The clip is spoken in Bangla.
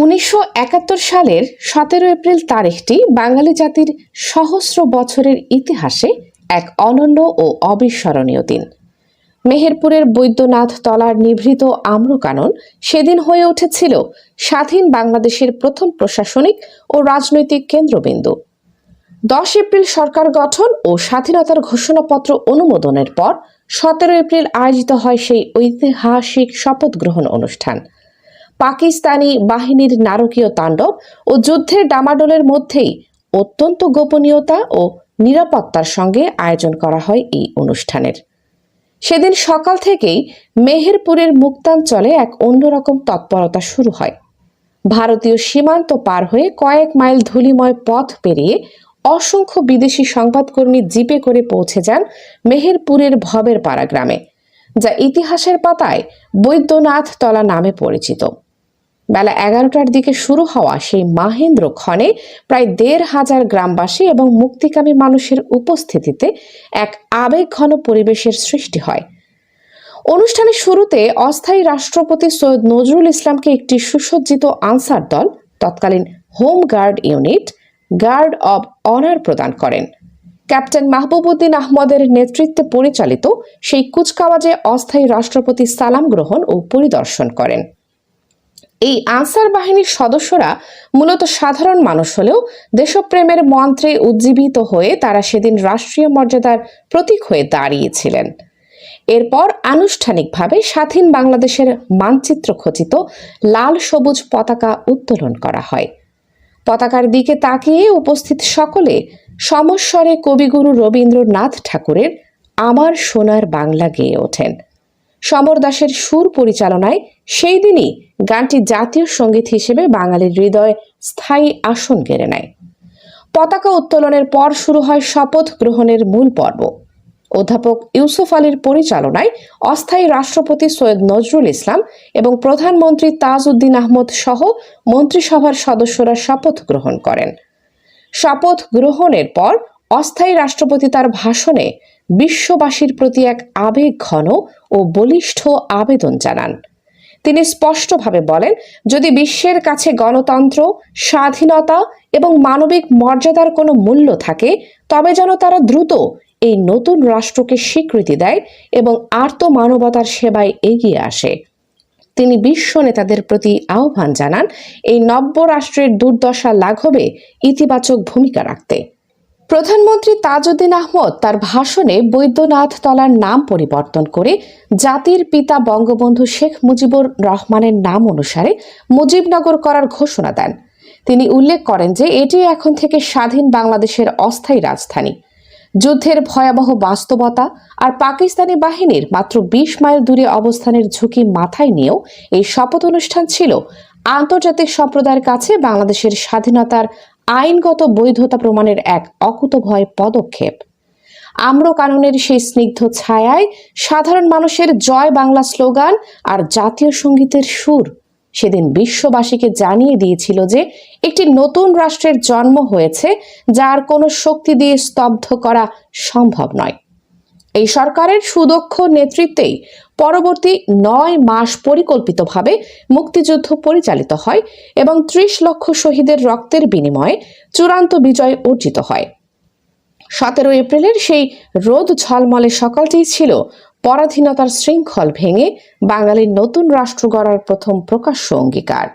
১৯৭১ সালের ১৭ এপ্রিল তারিখটি বাঙালি জাতির সহস্র বছরের ইতিহাসে এক অনন্য ও অবিস্মরণীয় দিন। মেহেরপুরের বৈদ্যনাথ তলার নিভৃত আম্রকানন সেদিন হয়ে উঠেছিল স্বাধীন বাংলাদেশের প্রথম প্রশাসনিক ও রাজনৈতিক কেন্দ্রবিন্দু। ১০ এপ্রিল সরকার গঠন ও স্বাধীনতার ঘোষণাপত্র অনুমোদনের পর ১৭ এপ্রিল আয়োজিত হয় সেই ঐতিহাসিক শপথ গ্রহণ অনুষ্ঠান। পাকিস্তানি বাহিনীর নারকীয় তাণ্ডব ও যুদ্ধের ডামাডোলের মধ্যেই অত্যন্ত গোপনীয়তা ও নিরাপত্তার সঙ্গে আয়োজন করা হয় এই অনুষ্ঠানের। সেদিন সকাল থেকেই মেহেরপুরের মুক্তাঞ্চলে এক অন্যরকম তৎপরতা শুরু হয়। ভারতীয় সীমান্ত পার হয়ে কয়েক মাইল ধূলিময় পথ পেরিয়ে অসংখ্য বিদেশি সংবাদকর্মী জিপে করে পৌঁছে যান মেহেরপুরের ভবের পাড়া গ্রামে, যা ইতিহাসের পাতায় বৈদ্যনাথ তলা নামে পরিচিত। বেলা ১১টার দিকে শুরু হওয়া সেই মাহেন্দ্র ক্ষণে প্রায় ১৫০০ গ্রামবাসী এবং মুক্তিকামী মানুষের উপস্থিতিতে এক আবেগঘন পরিবেশের সৃষ্টি হয়। অনুষ্ঠানের শুরুতে অস্থায়ী রাষ্ট্রপতি সৈয়দ নজরুল ইসলামকে একটি সুসজ্জিত আনসার দল, তৎকালীন home guard unit, guard of honour প্রদান করেন। ক্যাপ্টেন মাহবুবউদ্দিন আহমদের নেতৃত্বে পরিচালিত সেই কুচকাওয়াজে অস্থায়ী রাষ্ট্রপতি সালাম গ্রহণ ও পরিদর্শন করেন। এই আনসার বাহিনীর সদস্যরা মূলত সাধারণ মানুষ হলেও দেশপ্রেমের মন্ত্রে উজ্জীবিত হয়ে তারা সেদিন রাষ্ট্রীয় মর্যাদার প্রতীক হয়ে দাঁড়িয়েছিলেন। এরপর আনুষ্ঠানিকভাবে স্বাধীন বাংলাদেশের মানচিত্র খচিত লাল সবুজ পতাকা উত্তোলন করা হয়। পতাকার দিকে তাকিয়ে উপস্থিত সকলে সমস্বরে কবিগুরু রবীন্দ্রনাথ ঠাকুরের আমার সোনার বাংলা গেয়ে ওঠেন। সমর দাসের সুর পরিচালনায় সেই দিনই গানটি জাতীয় সঙ্গীত হিসেবে বাঙালির হৃদয়ে স্থায়ী আসন গেড়ে নেয়। পতাকা উত্তোলনের পর শুরু হয় শপথ গ্রহণের মূল পর্ব। অধ্যাপক ইউসুফ আলীর পরিচালনায় অস্থায়ী রাষ্ট্রপতি সৈয়দ নজরুল ইসলাম এবং প্রধানমন্ত্রী তাজউদ্দিন আহমদ সহ মন্ত্রিসভার সদস্যরা শপথ গ্রহণ করেন। শপথ গ্রহণের পর অস্থায়ী রাষ্ট্রপতি তার ভাষণে বিশ্ববাসীর প্রতি এক আবেগঘন ও বলিষ্ঠ আবেদন জানান। তিনি স্পষ্টভাবে বলেন, যদি বিশ্বের কাছে গণতন্ত্র, স্বাধীনতা এবং মানবিক মর্যাদার কোনো মূল্য থাকে, তবে যেন তারা দ্রুত এই নতুন রাষ্ট্রকে স্বীকৃতি দেয় এবং আর্ত মানবতার সেবায় এগিয়ে আসে। তিনি বিশ্ব নেতাদের প্রতি আহ্বান জানান এই নব্য রাষ্ট্রের দুর্দশা লাঘবে ইতিবাচক ভূমিকা রাখতে। প্রধানমন্ত্রী তাজউদ্দিন আহমদ তার ভাষণে বৈদ্যনাথ তলার নাম পরিবর্তন করে জাতির পিতা বঙ্গবন্ধু শেখ মুজিবুর রহমানের নাম অনুসারে মুজিবনগর করার ঘোষণা দেন। তিনি উল্লেখ করেন যে এটি এখন থেকে স্বাধীন বাংলাদেশের অস্থায়ী রাজধানী। যুদ্ধের ভয়াবহ বাস্তবতা আর পাকিস্তানি বাহিনীর মাত্র ২০ মাইল দূরে অবস্থানের ঝুঁকি মাথায় নিয়েও এই শপথ অনুষ্ঠান ছিল আন্তর্জাতিক সম্প্রদায়ের কাছে বাংলাদেশের স্বাধীনতার আইনগত বৈধতা প্রমাণের এক অকুতোভয় পদক্ষেপ। আম্রকাননের সেই স্নিগ্ধ ছায়ায় সাধারণ মানুষের জয় বাংলা স্লোগান আর জাতীয় সঙ্গীতের সুর সেদিন বিশ্ববাসীকে জানিয়ে দিয়েছিল যে একটি নতুন রাষ্ট্রের জন্ম হয়েছে, যার কোনো শক্তি দিয়ে স্তব্ধ করা সম্ভব নয়। এই সরকারের সুদক্ষ নেতৃত্বেই পরবর্তী ৯ মাস পরিকল্পিতভাবে মুক্তিযুদ্ধ পরিচালিত হয় এবং ৩০ লক্ষ শহীদের রক্তের বিনিময়ে চূড়ান্ত বিজয় অর্জিত হয়। ১৭ এপ্রিলের সেই রোদ ঝলমলে সকালটি ছিল পরাধীনতার শৃঙ্খল ভেঙে বাঙালির নতুন রাষ্ট্র গড়ার প্রথম প্রকাশ্য অঙ্গীকার।